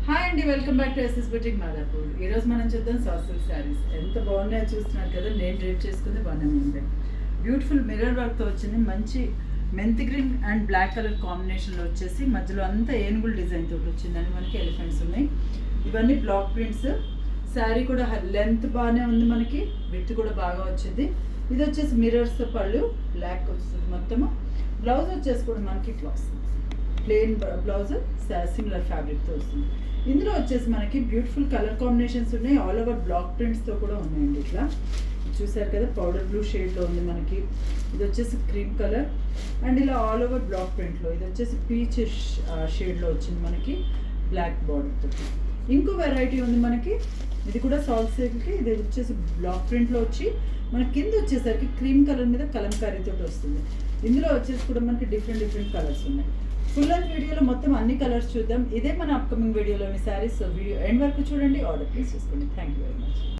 Hi అండి, welcome back to SS boutique Madhapur. ఈరోజు మనం చూద్దాం సాఫ్ట్ శారీస్. ఎంత బాగున్నాయో చూస్తున్నారు కదా. నేను డ్రేప్ చేసుకుంది బాగానే ఉంది. బ్యూటిఫుల్ మిర్రర్ వర్క్తో వచ్చింది. మంచి మెంతి గ్రీన్ అండ్ బ్లాక్ కలర్ కాంబినేషన్లో వచ్చేసి మధ్యలో అంతా ఏనుగుల డిజైన్ తోటి వచ్చిందని మనకి ఎలిఫెంట్స్ ఉన్నాయి. ఇవన్నీ బ్లాక్ ప్రింట్స్. శారీ కూడా లెంత్ బాగానే ఉంది, మనకి విత్ కూడా బాగా వచ్చింది. ఇది వచ్చేసి మిర్రర్స్ పళ్ళు బ్లాక్ వస్తుంది మొత్తము. బ్లౌజ్ వచ్చేసి కూడా మనకి ఇట్లా వస్తుంది, ప్లెయిన్ బ్లౌజ్ సిమిలర్ ఫ్యాబ్రిక్తో వస్తుంది. ఇందులో వచ్చేసి మనకి బ్యూటిఫుల్ కలర్ కాంబినేషన్స్ ఉన్నాయి. ఆల్ ఓవర్ బ్లాక్ ప్రింట్స్తో కూడా ఉన్నాయండి. ఇట్లా చూసారు కదా, పౌడర్ బ్లూ షేడ్లో ఉంది మనకి. ఇది వచ్చేసి క్రీమ్ కలర్ అండ్ ఇలా ఆల్ ఓవర్ బ్లాక్ ప్రింట్లో. ఇది వచ్చేసి పీచ్ షేడ్లో వచ్చింది మనకి బ్లాక్ బార్డర్తో. ఇంకో వెరైటీ ఉంది మనకి, ఇది కూడా సాల్ట్ సిల్క్కి. ఇది వచ్చేసి బ్లాక్ ప్రింట్లో వచ్చి మనకి కింద వచ్చేసరికి క్రీమ్ కలర్ మీద కలంకారీతో వస్తుంది. ఇందులో వచ్చేసి కూడా మనకి డిఫరెంట్ కలర్స్ ఉన్నాయి. ఫుల్ లెంత్ వీడియోలో మొత్తం అన్ని కలర్స్ చూద్దాం. ఇదే మన అప్కమింగ్ వీడియోలోని శారీస్. వీడియో ఎండ్ వరకు చూడండి, ఆర్డర్ ప్లేస్ చేసుకోండి. Thank you very much.